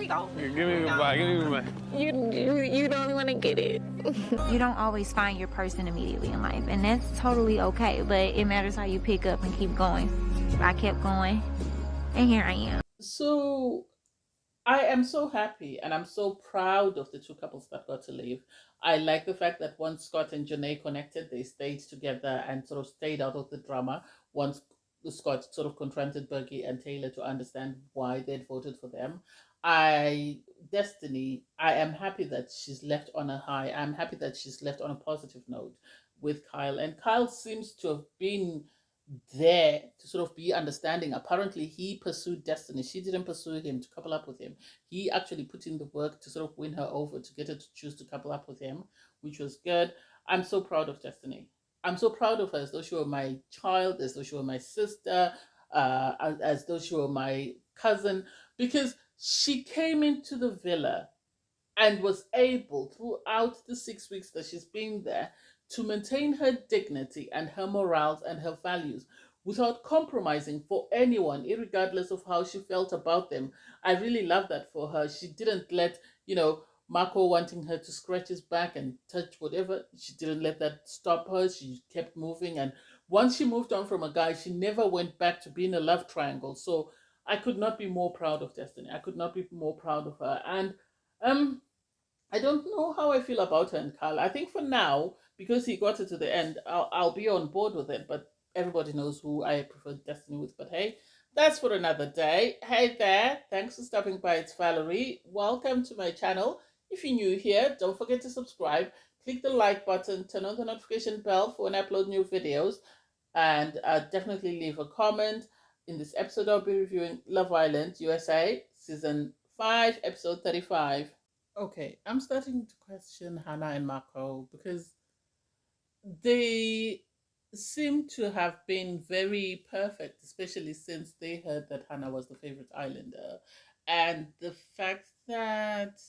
don't. Give me goodbye. Give me goodbye. You don't want to get it. You don't always find your person immediately in life, and that's totally okay, but it matters how you pick up and keep going. I kept going, and here I am. So I am so happy and I'm so proud of the two couples that got to live. I like the fact that once Scott and Janae connected, they stayed together and sort of stayed out of the drama. Once Scott sort of confronted Bergie and Taylor to understand why they'd voted for them. Destiny, I am happy that she's left on a high. I'm happy that she's left on a positive note with Kyle. And Kyle seems to have been there to sort of be understanding. Apparently, he pursued Destiny. She didn't pursue him to couple up with him. He actually put in the work to sort of win her over, to get her to choose to couple up with him, which was good. I'm so proud of Destiny. I'm so proud of her, as though she were my child, as though she were my sister, as though she were my cousin, because she came into the villa and was able, throughout the 6 weeks that she's been there, to maintain her dignity and her morals and her values without compromising for anyone, regardless of how she felt about them. I really love that for her. She didn't let, Marco wanting her to scratch his back and touch whatever. She didn't let that stop her. She kept moving. And once she moved on from a guy, she never went back to being a love triangle. So I could not be more proud of Destiny. I could not be more proud of her. And I don't know how I feel about her and Carl. I think for now, because he got it to the end, I'll be on board with it. But everybody knows who I prefer Destiny with. But hey, that's for another day. Hey there, thanks for stopping by. It's Valerie. Welcome to my channel. If you're new here, don't forget to subscribe. Click the like button, turn on the notification bell for when I upload new videos, and definitely leave a comment. In this episode, I'll be reviewing Love Island USA, Season 5, Episode 35. Okay, I'm starting to question Hannah and Marco because they seem to have been very perfect, especially since they heard that Hannah was the favorite islander. And the fact that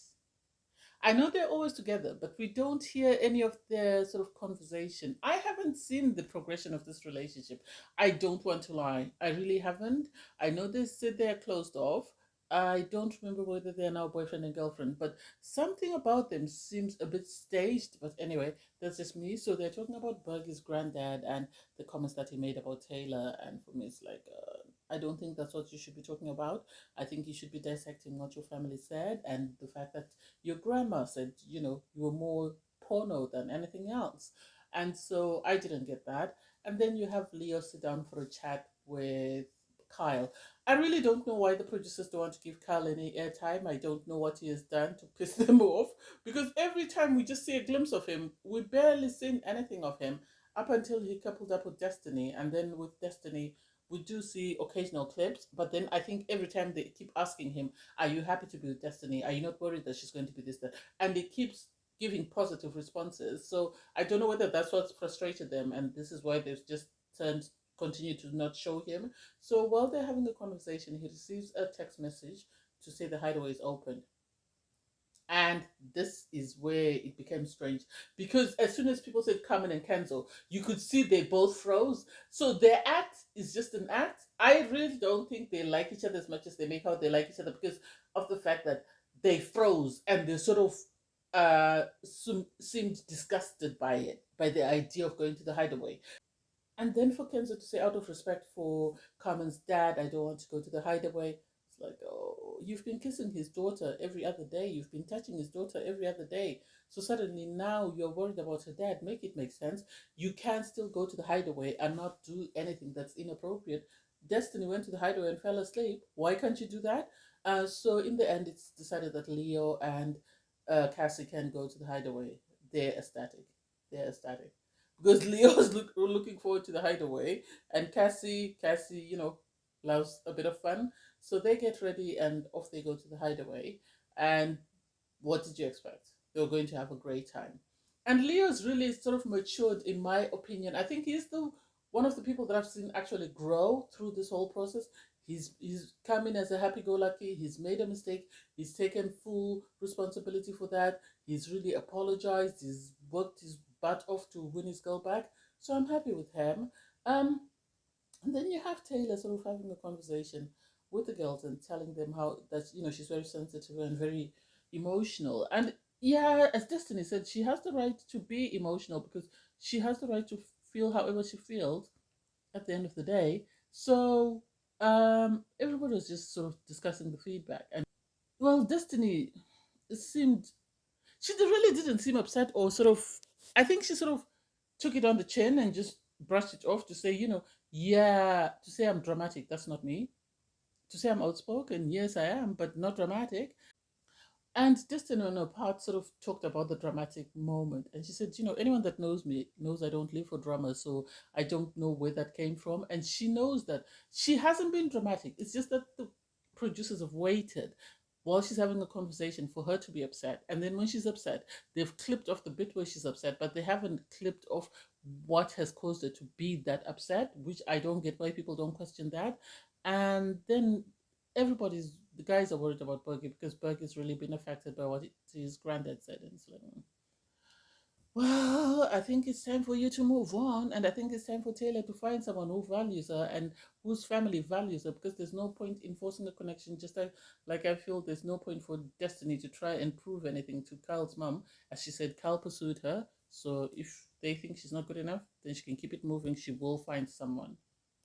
I know they're always together, but we don't hear any of their sort of conversation. I haven't seen the progression of this relationship. I don't want to lie. I really haven't. I know they said they're closed off. I don't remember whether they're now boyfriend and girlfriend, but something about them seems a bit staged. But anyway, that's just me. So they're talking about Bergie's granddad and the comments that he made about Taylor. And for me, it's like, I don't think that's what you should be talking about. I think you should be dissecting what your family said and the fact that your grandma said, you were more porno than anything else. And so I didn't get that. And then you have Leo sit down for a chat with Kyle. I really don't know why the producers don't want to give Kyle any airtime. I don't know what he has done to piss them off, because every time we just see a glimpse of him, we barely seen anything of him up until he coupled up with Destiny. And then with Destiny, we do see occasional clips, but then I think every time they keep asking him, are you happy to be with Destiny? Are you not worried that she's going to be this, that? And he keeps giving positive responses. So I don't know whether that's what's frustrated them, and this is why they've just continue to not show him. So while they're having a conversation, he receives a text message to say the hideaway is open. And this is where it became strange, because as soon as people said Carmen and Kenzo, you could see they both froze. So their act is just an act. I really don't think they like each other as much as they make out they like each other, because of the fact that they froze and they sort of seemed disgusted by it, by the idea of going to the hideaway. And then for Kenzo to say, out of respect for Carmen's dad, I don't want to go to the hideaway. It's like, oh, you've been kissing his daughter every other day. You've been touching his daughter every other day. So suddenly now you're worried about her dad. Make it make sense. You can still go to the hideaway and not do anything that's inappropriate. Destiny went to the hideaway and fell asleep. Why can't you do that? So in the end, it's decided that Leo and Cassie can go to the hideaway. They're ecstatic. They're ecstatic. Because Leo's looking forward to the hideaway, and Cassie, loves a bit of fun. So they get ready and off they go to the hideaway. And what did you expect? They were going to have a great time. And Leo's really sort of matured, in my opinion. I think he's one of the people that I've seen actually grow through this whole process. He's come in as a happy-go-lucky. He's made a mistake. He's taken full responsibility for that. He's really apologized. He's worked his butt off to win his girl back. So I'm happy with him. And then you have Taylor sort of having a conversation with the girls and telling them how that she's very sensitive and very emotional. And yeah, as Destiny said, she has the right to be emotional because she has the right to feel however she feels at the end of the day. So everybody was just sort of discussing the feedback, and well, Destiny seemed she really didn't seem upset or sort of. I think she sort of took it on the chin and just brushed it off to say, yeah, to say I'm dramatic, that's not me. To say I'm outspoken, yes, I am, but not dramatic. And Destiny on her part sort of talked about the dramatic moment. And she said, anyone that knows me knows I don't live for drama. So I don't know where that came from. And she knows that she hasn't been dramatic. It's just that the producers have waited while she's having a conversation for her to be upset. And then when she's upset, they've clipped off the bit where she's upset, but they haven't clipped off what has caused her to be that upset, which I don't get why people don't question that. And then the guys are worried about Bergie because Bergie's really been affected by what his granddad said. And it's like, well, I think it's time for you to move on. And I think it's time for Taylor to find someone who values her and whose family values her, because there's no point in forcing a connection. Just like I feel there's no point for Destiny to try and prove anything to Kyle's mom. As she said, Kyle pursued her. So if they think she's not good enough, then she can keep it moving. She will find someone.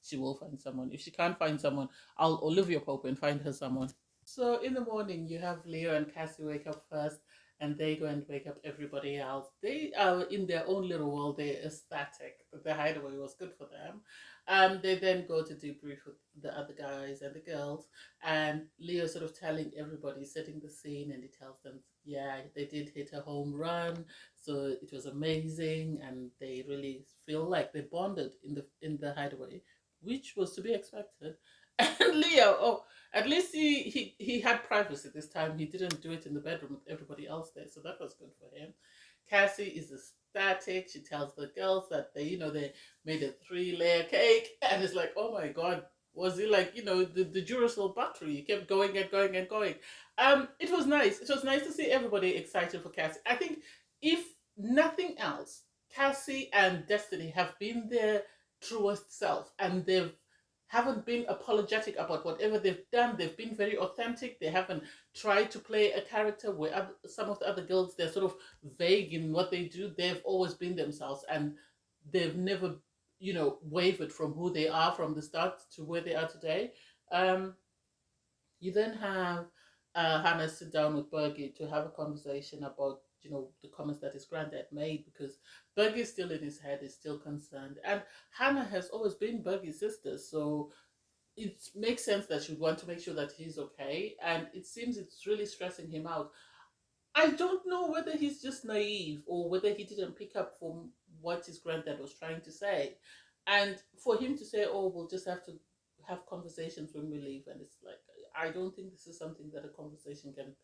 She will find someone. If she can't find someone, I'll Olivia Pope and find her someone. So in the morning, you have Leo and Cassie wake up first, and they go and wake up everybody else. They are in their own little world. They're ecstatic. The hideaway was good for them. They then go to debrief with the other guys and the girls, and Leo sort of telling everybody, setting the scene, and he tells them, yeah, they did hit a home run, so it was amazing, and they really feel like they bonded in the hideaway, which was to be expected. And Leo, at least he had privacy this time. He didn't do it in the bedroom with everybody else there, so that was good for him. Cassie is ecstatic. She tells the girls that they made a 3-layer cake, and it's like, oh my god, was it like the Duracell battery? It kept going and going and going. It was nice. It was nice to see everybody excited for Cassie. I think if nothing else, Cassie and Destiny have been their truest self, and they haven't been apologetic about whatever they've done. They've been very authentic. They haven't tried to play a character where some of the other girls, they're sort of vague in what they do. They've always been themselves, and they've never, wavered from who they are from the start to where they are today. You then have Hannah sit down with Bergie to have a conversation about the comments that his granddad made, because Bergie is still in his head, is still concerned, and Hannah has always been Bergie's sister, so it makes sense that she'd want to make sure that he's okay, and it seems it's really stressing him out. I don't know whether he's just naive or whether he didn't pick up from what his granddad was trying to say, and for him to say, oh, we'll just have to have conversations when we leave, and it's like, I don't think this is something that a conversation can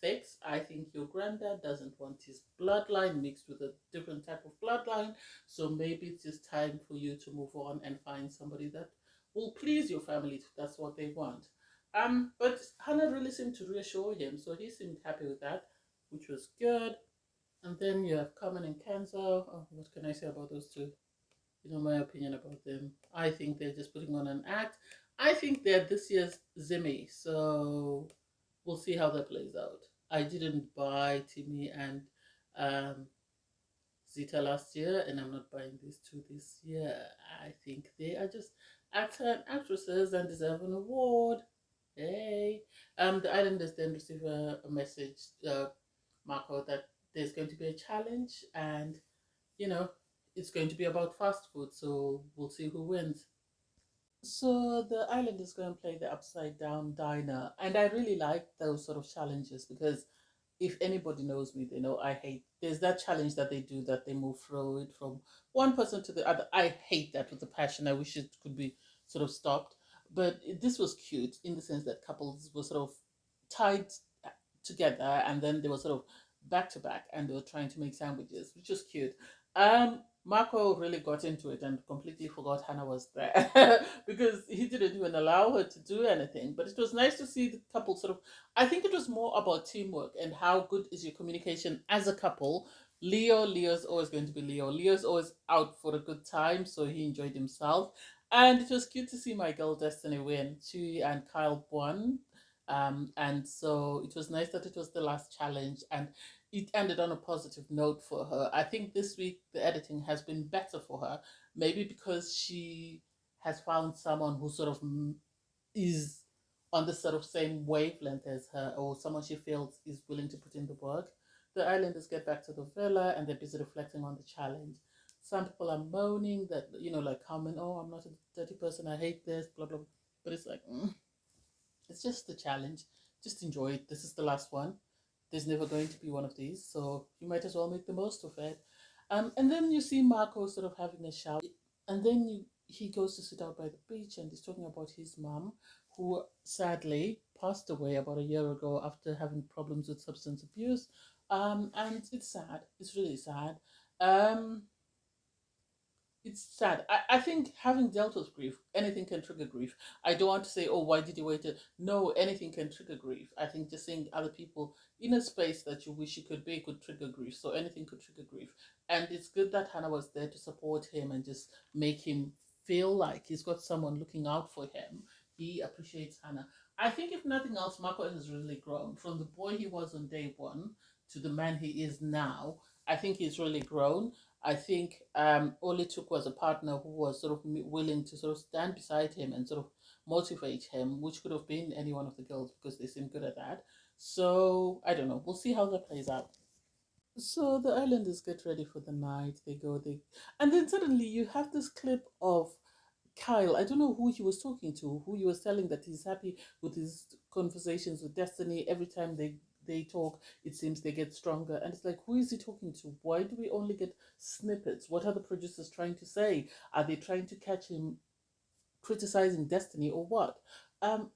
fix. I think your granddad doesn't want his bloodline mixed with a different type of bloodline, so maybe it's just time for you to move on and find somebody that will please your family if that's what they want. But Hannah really seemed to reassure him, so he seemed happy with that, which was good. And then you have Carmen and Kenzo. Oh, what can I say about those two? My opinion about them. I think they're just putting on an act. I think they're this year's Zimmy, so we'll see how that plays out. I didn't buy Timmy and Zita last year, and I'm not buying these two this year. I think they are just actors and actresses and deserve an award. Hey. The Islanders then receive a message, Marco, that there's going to be a challenge, and it's going to be about fast food, so we'll see who wins. So the island is going to play the upside down diner, and I really like those sort of challenges, because if anybody knows me, they know I hate. There's that challenge that they do, that they move through it from one person to the other. I hate that with a passion. I wish it could be sort of stopped. But this was cute in the sense that couples were sort of tied together, and then they were sort of back to back, and they were trying to make sandwiches, which was cute. Marco really got into it and completely forgot Hannah was there because he didn't even allow her to do anything. But it was nice to see the couple sort of, I think it was more about teamwork and how good is your communication as a couple. Leo's always going to be Leo. Leo's always out for a good time, so he enjoyed himself. And it was cute to see my girl Destiny win. She and Kyle won. And so it was nice that it was the last challenge and it ended on a positive note for her. I think this week the editing has been better for her, maybe because she has found someone who sort of is on the sort of same wavelength as her, or someone she feels is willing to put in the work. The islanders get back to the villa and they're busy reflecting on the challenge. Some people are moaning that, like comment, oh, I'm not a dirty person, I hate this, blah, blah, blah. But it's like, it's just a challenge. Just enjoy it. This is the last one. There's never going to be one of these, so you might as well make the most of it. And then you see Marco sort of having a shower, and then he goes to sit out by the beach and he's talking about his mum, who sadly passed away about a year ago after having problems with substance abuse. And it's sad. It's really sad. Um, it's sad. I think having dealt with grief, anything can trigger grief. I don't want to say, oh, why did you wait? No, anything can trigger grief. I think just seeing other people in a space that you wish you could be could trigger grief. So anything could trigger grief. And it's good that Hannah was there to support him and just make him feel like he's got someone looking out for him. He appreciates Hannah. I think if nothing else, Marco has really grown from the boy he was on day one to the man he is now. I think he's really grown. I think all it took was a partner who was sort of willing to sort of stand beside him and sort of motivate him, which could have been any one of the girls because they seem good at that. So I don't know. We'll see how that plays out. So the islanders get ready for the night. And then suddenly you have this clip of Kyle. I don't know who he was talking to, who he was telling that he's happy with his conversations with Destiny. Every time they talk, it seems they get stronger. And it's like, who is he talking to? Why do we only get snippets? What are the producers trying to say? Are they trying to catch him criticizing Destiny or what?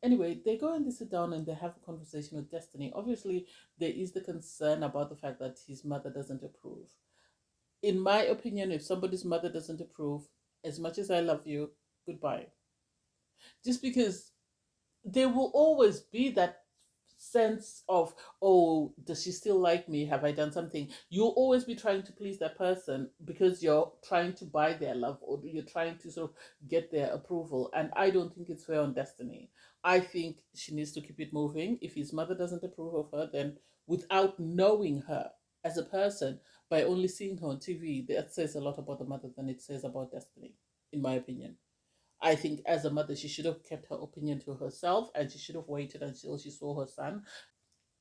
Anyway, they go and they sit down and they have a conversation with Destiny. Obviously, there is the concern about the fact that his mother doesn't approve. In my opinion, if somebody's mother doesn't approve, as much as I love you, goodbye. Just because there will always be that sense of, oh, does she still like me, have I done something? You'll always be trying to please that person because you're trying to buy their love or you're trying to sort of get their approval, and I don't think it's fair on Destiny. I think she needs to keep it moving. If his mother doesn't approve of her, then without knowing her as a person, by only seeing her on TV, that says a lot about the mother than it says about Destiny, in my opinion. I think as a mother, she should have kept her opinion to herself and she should have waited until she saw her son.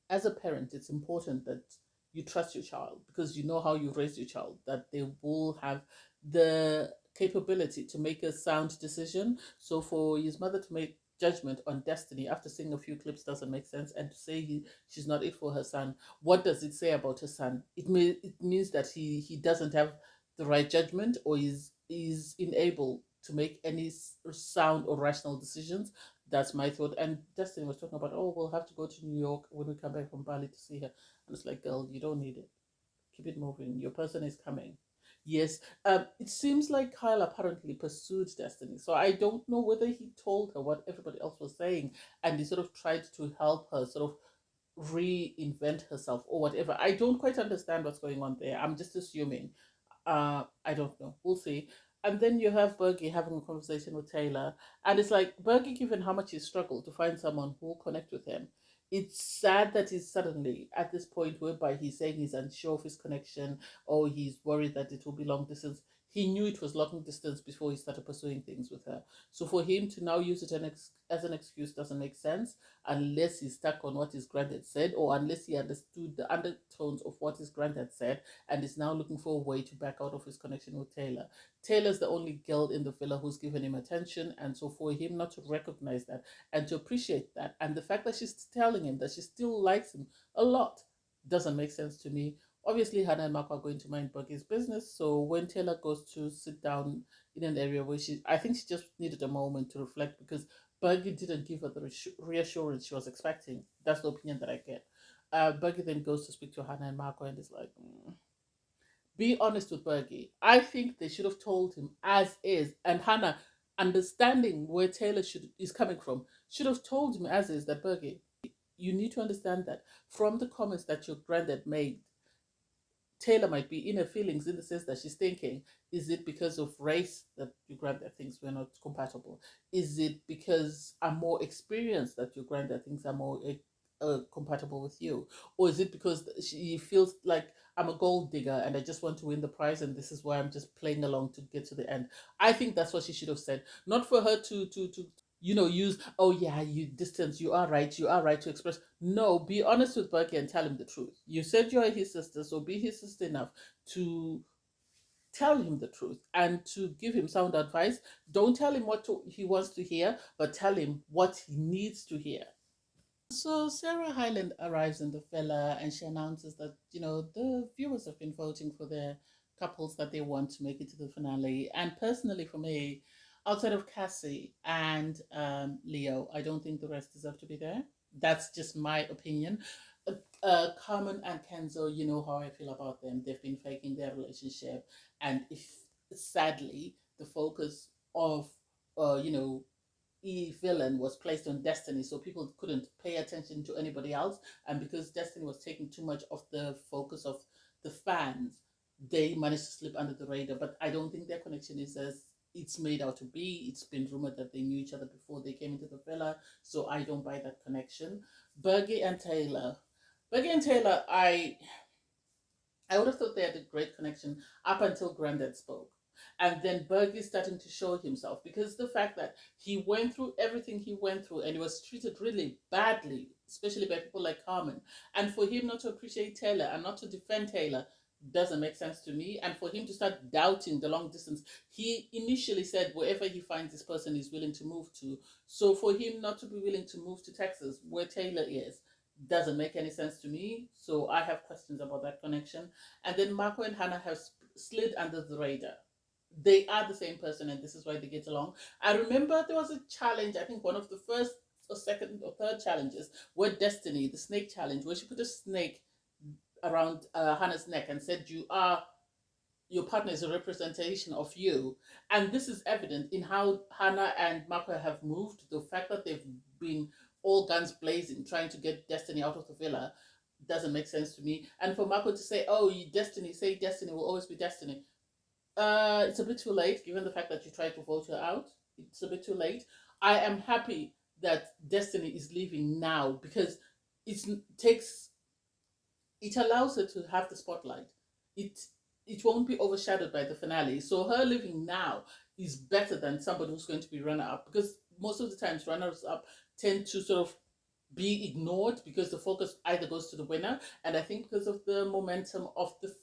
As a parent, it's important that you trust your child because you know how you raised your child, that they will have the capability to make a sound decision. So for his mother to make judgment on Destiny after seeing a few clips doesn't make sense, and to say she's not it for her son, what does it say about her son? It means that he doesn't have the right judgment or is unable to make any sound or rational decisions. That's my thought. And Destiny was talking about, oh, we'll have to go to New York when we come back from Bali to see her. And it's like, girl, you don't need it. Keep it moving. Your person is coming. Yes, it seems like Kyle apparently pursued Destiny. So I don't know whether he told her what everybody else was saying and he sort of tried to help her sort of reinvent herself or whatever. I don't quite understand what's going on there. I'm just assuming. I don't know. We'll see. And then you have Bergie having a conversation with Taylor, and it's like Bergie, given how much he struggled to find someone who will connect with him, it's sad that he's suddenly at this point whereby he's saying he's unsure of his connection or he's worried that it will be long distance. He knew it was long distance before he started pursuing things with her. So for him to now use it as an excuse doesn't make sense unless he's stuck on what his granddad said or unless he understood the undertones of what his granddad said and is now looking for a way to back out of his connection with Taylor. Taylor's the only girl in the villa who's given him attention, and so for him not to recognize that and to appreciate that, and the fact that she's telling him that she still likes him a lot, doesn't make sense to me. Obviously, Hannah and Mark are going to mind Bergie's business, so when Taylor goes to sit down in an area where I think she just needed a moment to reflect because Bergie didn't give her the reassurance she was expecting. That's the opinion that I get. Bergie then goes to speak to Hannah and Marco and is like, be honest with Bergie. I think they should have told him as is. And Hannah, understanding where Taylor is coming from, should have told him as is that Bergie, you need to understand that from the comments that your granddad made, Taylor might be in her feelings in the sense that she's thinking, is it because of race that you grant that things were not compatible? Is it because I'm more experienced that you grant that things are more compatible with you? Or is it because she feels like I'm a gold digger and I just want to win the prize and this is why I'm just playing along to get to the end? I think that's what she should have said. Not for her to use, oh yeah, you distance, you are right to express. No, be honest with Berkey and tell him the truth. You said you're his sister, so be his sister enough to tell him the truth and to give him sound advice. Don't tell him he wants to hear, but tell him what he needs to hear. So Sarah Hyland arrives in the villa and she announces that, the viewers have been voting for their couples that they want to make it to the finale. And personally for me, outside of Cassie and Leo, I don't think the rest deserve to be there. That's just my opinion. Carmen and Kenzo, you know how I feel about them. They've been faking their relationship. And if sadly, the focus of, villain was placed on Destiny, so people couldn't pay attention to anybody else. And because Destiny was taking too much of the focus of the fans, they managed to slip under the radar. But I don't think their connection is as it's made out to be. It's been rumored that they knew each other before they came into the villa, so I don't buy that connection. Bergie and Taylor, I would have thought they had a great connection up until Grandad spoke. And then Bergie starting to show himself, because the fact that he went through everything he went through and he was treated really badly, especially by people like Carmen, and for him not to appreciate Taylor and not to defend Taylor doesn't make sense to me. And for him to start doubting the long distance, he initially said wherever he finds this person he's willing to move to. So for him not to be willing to move to Texas where Taylor is doesn't make any sense to me. So I have questions about that connection. And then Marco and Hannah have slid under the radar. They are the same person and this is why they get along. I remember there was a challenge, I think one of the first or second or third challenges, where Destiny, the snake challenge, where she put a snake around Hannah's neck and said, your partner is a representation of you. And this is evident in how Hannah and Marco have moved. The fact that they've been all guns blazing trying to get Destiny out of the villa doesn't make sense to me. And for Marco to say, oh, Destiny will always be Destiny. It's a bit too late, given the fact that you tried to vote her out. It's a bit too late. I am happy that Destiny is leaving now, because it allows her to have the spotlight. It won't be overshadowed by the finale. So her leaving now is better than somebody who's going to be runner-up, because most of the times runners-up tend to sort of be ignored because the focus either goes to the winner, and I think because of the momentum of the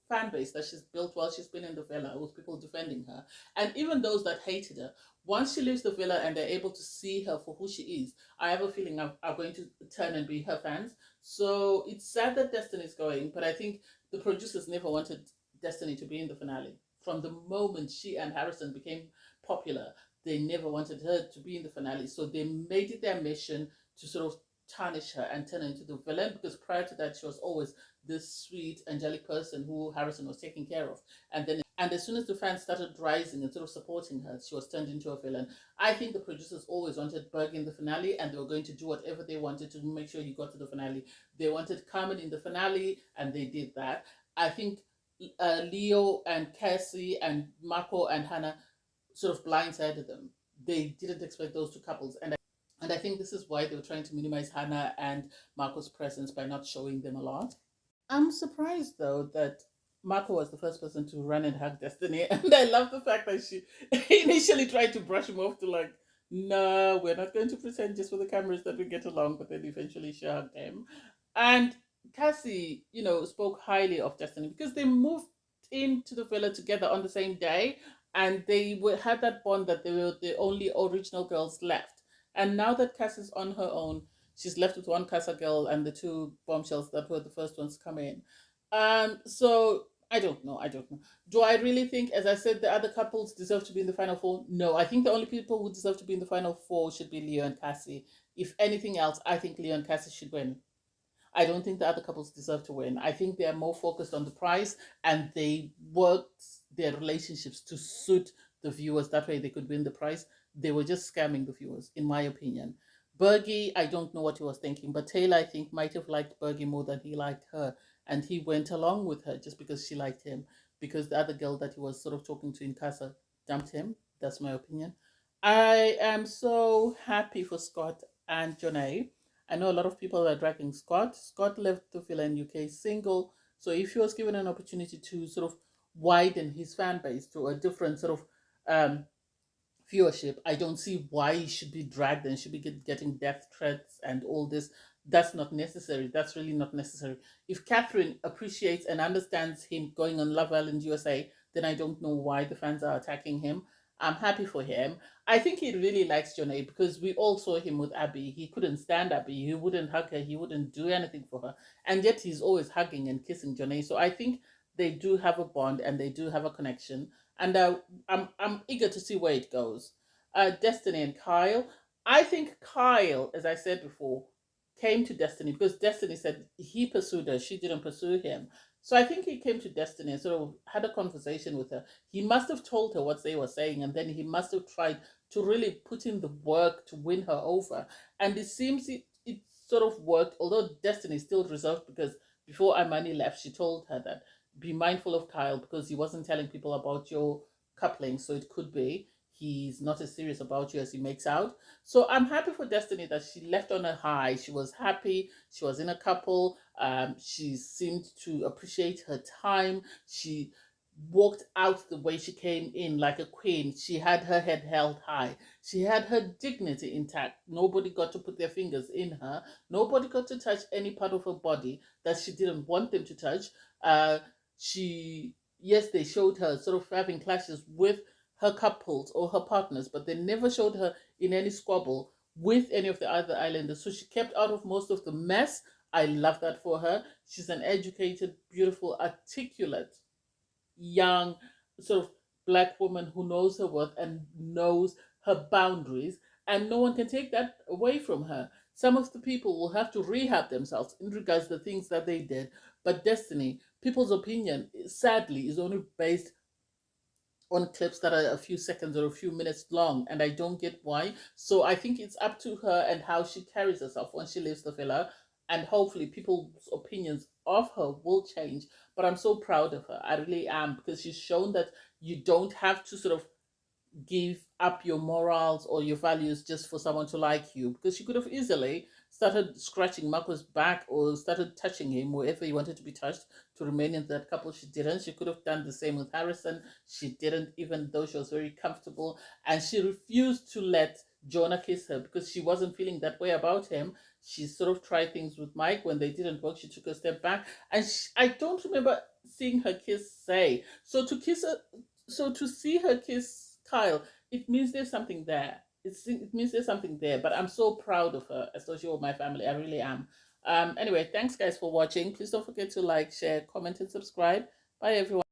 fan base that she's built while she's been in the villa, with people defending her, and even those that hated her, once she leaves the villa and they're able to see her for who she is, I have a feeling are going to turn and be her fans. So it's sad that Destiny's going, but I think the producers never wanted Destiny to be in the finale. From the moment she and Harrison became popular, they never wanted her to be in the finale. So they made it their mission to sort of tarnish her and turn her into the villain, because prior to that she was always this sweet angelic person who Harrison was taking care of, and as soon as the fans started rising and sort of supporting her, she was turned into a villain. I think the producers always wanted Berg in the finale, and they were going to do whatever they wanted to make sure he got to the finale. They wanted Carmen in the finale, and they did that. I think Leo and Cassie and Marco and Hannah sort of blindsided them. They didn't expect those two couples, and I think this is why they were trying to minimize Hannah and Marco's presence by not showing them a lot. I'm surprised, though, that Marco was the first person to run and hug Destiny. And I love the fact that she initially tried to brush him off to like, no, we're not going to pretend just for the cameras that we get along. But then eventually she hugged him. And Cassie, spoke highly of Destiny because they moved into the villa together on the same day. And they had that bond that they were the only original girls left. And now that Cassie's on her own, she's left with one Casa girl and the two bombshells that were the first ones to come in. So I don't know. Do I really think, as I said, the other couples deserve to be in the final four? No, I think the only people who deserve to be in the final four should be Leo and Cassie. If anything else, I think Leo and Cassie should win. I don't think the other couples deserve to win. I think they are more focused on the prize and they worked their relationships to suit the viewers. That way they could win the prize. They were just scamming the viewers, in my opinion. Bergie, I don't know what he was thinking, but Taylor, I think, might have liked Bergie more than he liked her. and he went along with her just because she liked him, because the other girl that he was sort of talking to in Casa dumped him. That's my opinion. I am so happy for Scott and Jonay. I know a lot of people are dragging Scott. Scott left the Villa in UK single, so if he was given an opportunity to sort of widen his fan base to a different sort of viewership, I don't see why he should be dragged and should be getting death threats and all this. That's not necessary. That's really not necessary. If Catherine appreciates and understands him going on Love Island USA, then I don't know why the fans are attacking him. I'm happy for him. I think he really likes Jonay because we all saw him with Abby. He couldn't stand Abby. He wouldn't hug her. He wouldn't do anything for her. And yet he's always hugging and kissing Jonay. So I think they do have a bond and they do have a connection. And I'm eager to see where it goes. Destiny and Kyle. I think Kyle, as I said before, came to Destiny because Destiny said he pursued her. She didn't pursue him. So I think he came to Destiny and sort of had a conversation with her. He must have told her what they were saying, and then he must have tried to really put in the work to win her over. And it seems it sort of worked, although Destiny is still reserved because before Imani left, she told her that be mindful of Kyle because he wasn't telling people about your coupling, so it could be he's not as serious about you as he makes out. So I'm happy for Destiny that she left on a high. She was happy. She was in a couple. She seemed to appreciate her time. She walked out the way she came in like a queen. She had her head held high. She had her dignity intact. Nobody got to put their fingers in her. Nobody got to touch any part of her body that she didn't want them to touch. Yes, they showed her sort of having clashes with her couples or her partners, but they never showed her in any squabble with any of the other islanders. So she kept out of most of the mess. I love that for her. She's an educated, beautiful, articulate, young, sort of black woman who knows her worth and knows her boundaries, and no one can take that away from her. Some of the people will have to rehab themselves in regards to the things that they did, but Destiny, people's opinion, sadly, is only based on clips that are a few seconds or a few minutes long, and I don't get why. So I think it's up to her and how she carries herself once she leaves the villa, and hopefully people's opinions of her will change. But I'm so proud of her. I really am, because she's shown that you don't have to sort of give up your morals or your values just for someone to like you, because she could have easily started scratching Marco's back or started touching him wherever he wanted to be touched to remain in that couple. She didn't. She could have done the same with Harrison. She didn't, even though she was very comfortable, and she refused to let Jonah kiss her because she wasn't feeling that way about him. She sort of tried things with Mike. When they didn't work, she took a step back, and I don't remember seeing her kiss Say. So to see her kiss Kyle, it means there's something there. It means there's something there. But I'm so proud of her, especially with my family. I really am. Anyway, thanks guys for watching. Please don't forget to like, share, comment, and subscribe. Bye everyone.